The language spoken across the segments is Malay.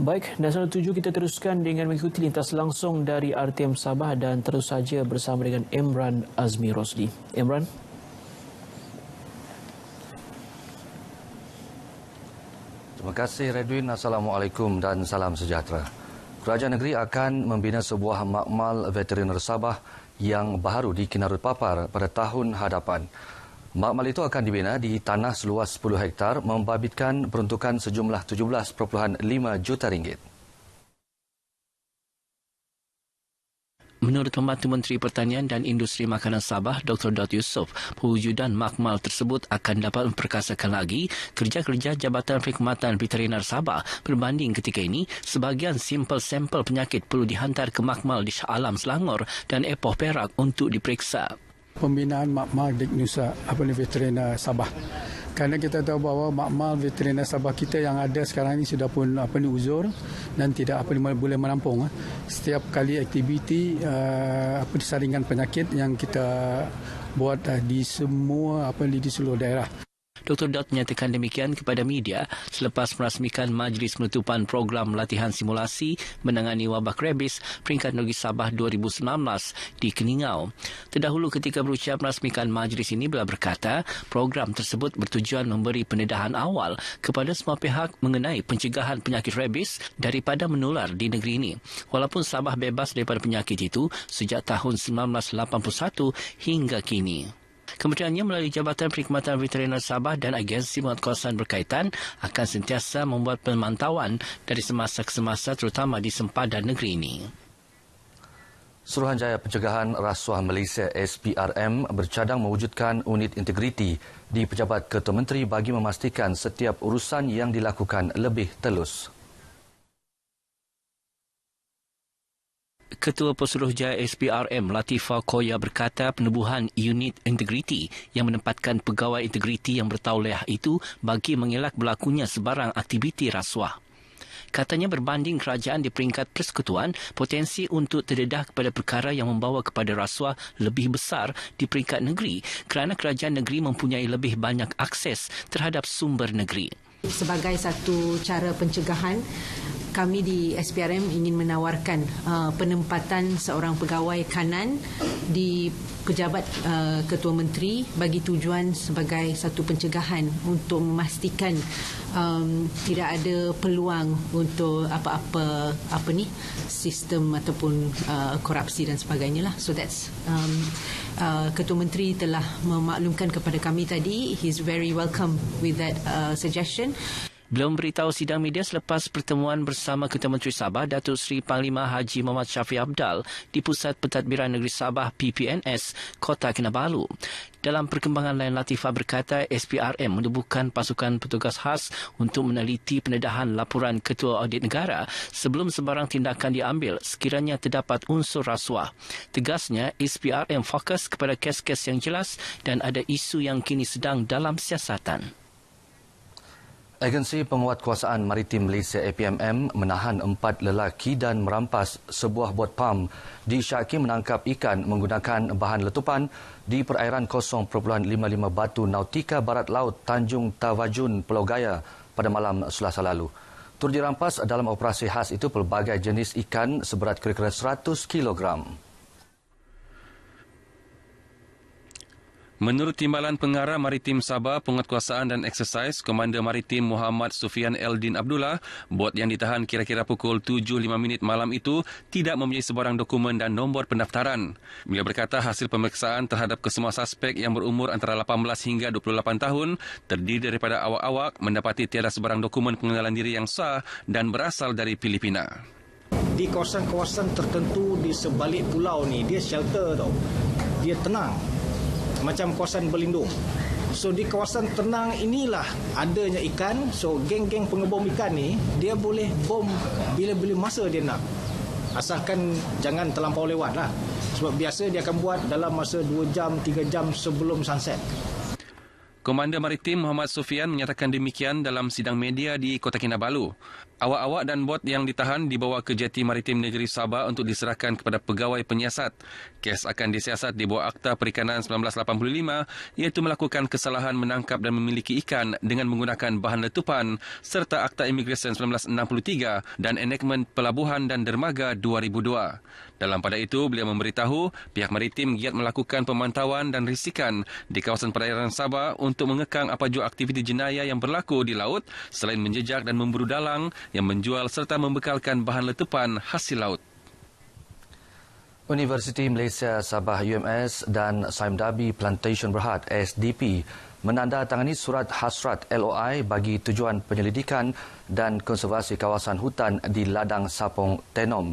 Baik, Nasional 7 kita teruskan dengan mengikuti lintas langsung dari RTM Sabah dan terus saja bersama dengan Emran Azmi Rosli. Emran. Terima kasih Redwin. Assalamualaikum dan salam sejahtera. Kerajaan negeri akan membina sebuah makmal veteriner Sabah yang baru di Kinarut Papar pada tahun hadapan. Makmal itu akan dibina di tanah seluas 10 hektar membabitkan peruntukan sejumlah 17.5 juta ringgit. Menurut Pembantu Menteri Pertanian dan Industri Makanan Sabah, Dr. Daud Yusof, pewujudan makmal tersebut akan dapat memperkasakan lagi kerja-kerja Jabatan Perkhidmatan Veteriner Sabah berbanding ketika ini sebahagian sampel penyakit perlu dihantar ke makmal di Shah Alam, Selangor dan Ipoh Perak untuk diperiksa. Pembinaan makmal Dignusa veteriner Sabah. Kerana kita tahu bahawa makmal veteriner Sabah kita yang ada sekarang ini sudah pun uzur dan tidak boleh menampung setiap kali aktiviti saringan penyakit yang kita buat di semua di seluruh daerah. Dr. Daud menyatakan demikian kepada media selepas merasmikan Majlis Penutupan Program Latihan Simulasi Menangani Wabak Rabies Peringkat Negeri Sabah 2019 di Keningau. Terdahulu ketika berucap merasmikan majlis ini, beliau berkata program tersebut bertujuan memberi pendedahan awal kepada semua pihak mengenai pencegahan penyakit rabies daripada menular di negeri ini. Walaupun Sabah bebas daripada penyakit itu sejak tahun 1981 hingga kini. Kementeriannya melalui Jabatan Perkhidmatan Veteriner Sabah dan agensi penguatkuasaan berkaitan akan sentiasa membuat pemantauan dari semasa ke semasa terutama di sempadan negeri ini. Suruhanjaya Pencegahan Rasuah Malaysia SPRM bercadang mewujudkan unit integriti di Pejabat Ketua Menteri bagi memastikan setiap urusan yang dilakukan lebih telus. Ketua Pesuruhjaya SPRM Latifah Koya berkata penubuhan unit integriti yang menempatkan pegawai integriti yang bertauliah itu bagi mengelak berlakunya sebarang aktiviti rasuah. Katanya berbanding kerajaan di peringkat persekutuan, potensi untuk terdedah kepada perkara yang membawa kepada rasuah lebih besar di peringkat negeri kerana kerajaan negeri mempunyai lebih banyak akses terhadap sumber negeri. Sebagai satu cara pencegahan, kami di SPRM ingin menawarkan penempatan seorang pegawai kanan di pejabat Ketua Menteri bagi tujuan sebagai satu pencegahan untuk memastikan tidak ada peluang untuk apa sistem ataupun korupsi dan sebagainya lah. So that's Ketua Menteri telah memaklumkan kepada kami tadi. He's very welcome with that suggestion. Beliau memberitahu sidang media selepas pertemuan bersama Ketua Menteri Sabah, Datuk Seri Panglima Haji Muhammad Shafie Apdal di Pusat Pentadbiran Negeri Sabah PPNS, Kota Kinabalu. Dalam perkembangan lain, Latifah berkata SPRM menubuhkan pasukan petugas khas untuk meneliti pendedahan laporan Ketua Audit Negara sebelum sebarang tindakan diambil sekiranya terdapat unsur rasuah. Tegasnya, SPRM fokus kepada kes-kes yang jelas dan ada isu yang kini sedang dalam siasatan. Agensi Penguatkuasaan Maritim Malaysia APMM menahan 4 lelaki dan merampas sebuah bot pam disyaki menangkap ikan menggunakan bahan letupan di perairan 0.55 Batu Nautika Barat Laut Tanjung Tawajun, Pulau Gaya pada malam Selasa lalu. Turut dirampas dalam operasi khas itu pelbagai jenis ikan seberat kira-kira 100 kilogram. Menurut Timbalan Pengarah Maritim Sabah Penguatkuasaan dan Eksersis, Komander Maritim Muhammad Sufian Eldin Abdullah, bot yang ditahan kira-kira pukul 7.05 malam itu tidak mempunyai sebarang dokumen dan nombor pendaftaran. Beliau berkata hasil pemeriksaan terhadap kesemua suspek yang berumur antara 18 hingga 28 tahun terdiri daripada awak-awak mendapati tiada sebarang dokumen pengenalan diri yang sah dan berasal dari Filipina. Di kawasan-kawasan tertentu di sebalik pulau ni, dia shelter tau. Dia tenang. Macam kawasan berlindung. So di kawasan tenang inilah adanya ikan. So geng-geng pengebom ikan ni dia boleh bom bila-bila masa dia nak. Asalkan jangan terlampau lewat lah. Sebab biasa dia akan buat dalam masa 2 jam, 3 jam sebelum sunset. Komander Maritim Muhammad Sufian menyatakan demikian dalam sidang media di Kota Kinabalu. Awak-awak dan bot yang ditahan dibawa ke Jeti Maritim Negeri Sabah untuk diserahkan kepada pegawai penyiasat. Kes akan disiasat di bawah Akta Perikanan 1985 iaitu melakukan kesalahan menangkap dan memiliki ikan dengan menggunakan bahan letupan serta Akta Imigresen 1963 dan Enakmen Pelabuhan dan Dermaga 2002. Dalam pada itu, beliau memberitahu pihak maritim giat melakukan pemantauan dan risikan di kawasan perairan Sabah untuk mengekang apa jua aktiviti jenayah yang berlaku di laut selain menjejak dan memburu dalang yang menjual serta membekalkan bahan letupan hasil laut. Universiti Malaysia Sabah UMS dan Saimdabi Plantation Berhad SDP menandatangani surat hasrat LOI bagi tujuan penyelidikan dan konservasi kawasan hutan di ladang Sapong Tenom.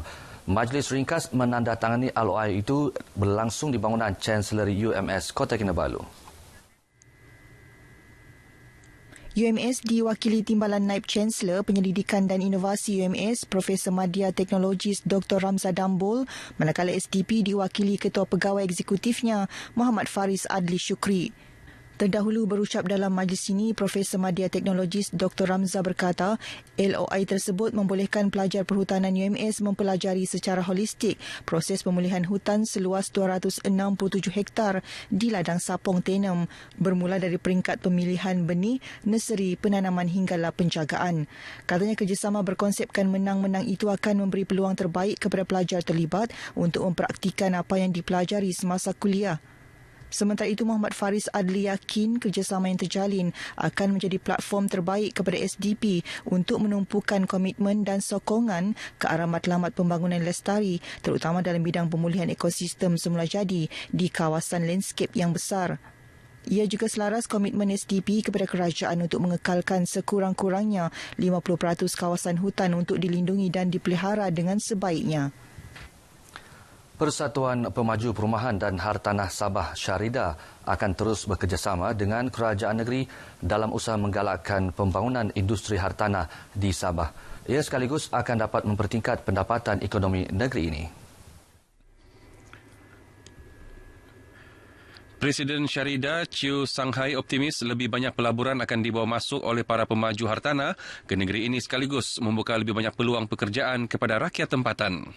Majlis ringkas menandatangani LOI itu berlangsung di bangunan Chancellery UMS Kota Kinabalu. UMS diwakili Timbalan Naib Chancellor Penyelidikan dan Inovasi UMS Profesor Madya Teknologis Dr. Ramza Dambul, manakala SDP diwakili Ketua Pegawai Eksekutifnya Muhammad Faris Adli Syukri. Terdahulu berucap dalam majlis ini, Profesor Madya Teknologis Dr. Ramza berkata, LOI tersebut membolehkan pelajar perhutanan UMS mempelajari secara holistik proses pemulihan hutan seluas 267 hektar di ladang Sapong Tenom, bermula dari peringkat pemilihan benih, nursery, penanaman hinggalah penjagaan. Katanya kerjasama berkonsepkan menang-menang itu akan memberi peluang terbaik kepada pelajar terlibat untuk mempraktikan apa yang dipelajari semasa kuliah. Sementara itu, Muhammad Faris Adli yakin kerjasama yang terjalin akan menjadi platform terbaik kepada SDP untuk menumpukan komitmen dan sokongan ke arah matlamat pembangunan lestari, terutama dalam bidang pemulihan ekosistem semula jadi di kawasan landscape yang besar. Ia juga selaras komitmen SDP kepada kerajaan untuk mengekalkan sekurang-kurangnya 50% kawasan hutan untuk dilindungi dan dipelihara dengan sebaiknya. Persatuan Pemaju Perumahan dan Hartanah Sabah Syarida akan terus bekerjasama dengan kerajaan negeri dalam usaha menggalakkan pembangunan industri hartanah di Sabah. Ia sekaligus akan dapat mempertingkat pendapatan ekonomi negeri ini. Presiden Syarida Chiu Sanghai optimis lebih banyak pelaburan akan dibawa masuk oleh para pemaju hartanah ke negeri ini sekaligus membuka lebih banyak peluang pekerjaan kepada rakyat tempatan.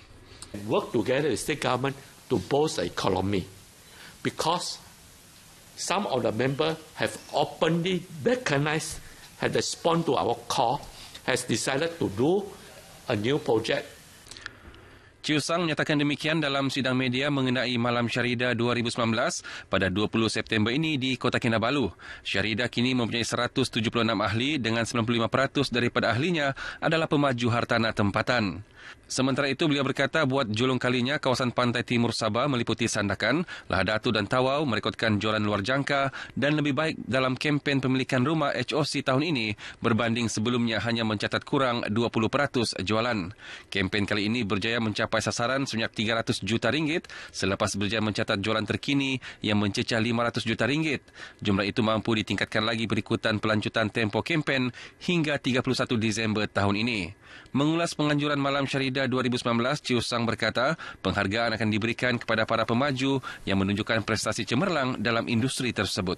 Work together with state government to boost the economy, because some of the members have openly recognized, have responded to our call, has decided to do a new project. Chiu Sang menyatakan demikian dalam sidang media mengenai Malam Syarida 2019 pada 20 September ini di Kota Kinabalu. Syarida kini mempunyai 176 ahli dengan 95% daripada ahlinya adalah pemaju hartanah tempatan. Sementara itu, beliau berkata buat julung kalinya kawasan pantai timur Sabah meliputi Sandakan, Lahadatu dan Tawau merekodkan jualan luar jangka dan lebih baik dalam kempen pemilikan rumah HOC tahun ini berbanding sebelumnya hanya mencatat kurang 20% jualan. Kempen kali ini berjaya mencapai sasaran sebanyak 300 juta ringgit selepas berjaya mencatat jualan terkini yang mencecah 500 juta ringgit. Jumlah itu mampu ditingkatkan lagi berikutan pelanjutan tempoh kempen hingga 31 Disember tahun ini. Mengulas penganjuran Malam Syarida 2019, Chiu Sang berkata penghargaan akan diberikan kepada para pemaju yang menunjukkan prestasi cemerlang dalam industri tersebut.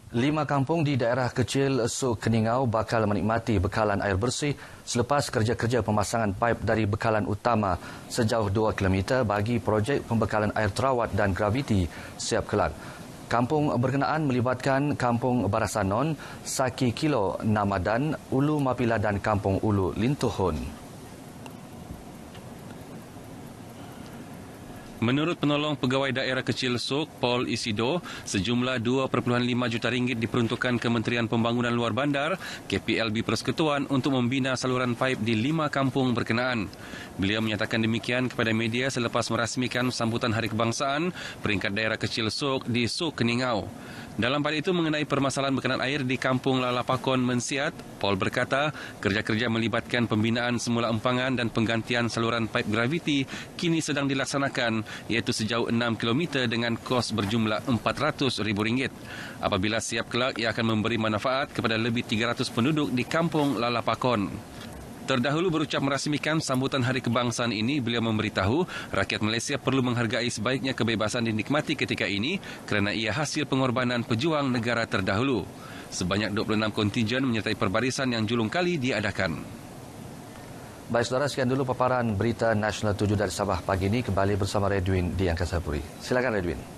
5 kampung di daerah kecil Suk Keningau bakal menikmati bekalan air bersih selepas kerja-kerja pemasangan paip dari bekalan utama sejauh 2 km bagi projek pembekalan air terawat dan graviti siap kelak. Kampung berkenaan melibatkan Kampung Barasanon, Saki Kilo Namadan, Ulu Mapila dan Kampung Ulu Lintuhun. Menurut penolong pegawai daerah kecil Suk, Paul Isido, sejumlah 2.5 juta ringgit diperuntukkan Kementerian Pembangunan Luar Bandar, KPLB Persekutuan untuk membina saluran paip di 5 kampung berkenaan. Beliau menyatakan demikian kepada media selepas merasmikan sambutan Hari Kebangsaan peringkat daerah kecil Suk di Suk Keningau. Dalam pada itu mengenai permasalahan bekalan air di Kampung Lalapakon Mensiat, Paul berkata kerja-kerja melibatkan pembinaan semula empangan dan penggantian saluran paip graviti kini sedang dilaksanakan, iaitu sejauh 6 km dengan kos berjumlah RM400,000. Apabila siap kelak, ia akan memberi manfaat kepada lebih 300 penduduk di Kampung Lalapakon. Terdahulu berucap merasmikan sambutan Hari Kebangsaan ini, beliau memberitahu rakyat Malaysia perlu menghargai sebaiknya kebebasan dinikmati ketika ini kerana ia hasil pengorbanan pejuang negara terdahulu. Sebanyak 26 kontingen menyertai perbarisan yang julung kali diadakan. Baik saudara, sekian dulu paparan berita Nasional 7 dari Sabah pagi ini. Kembali bersama Redwin di Angkasa Puri. Silakan Redwin.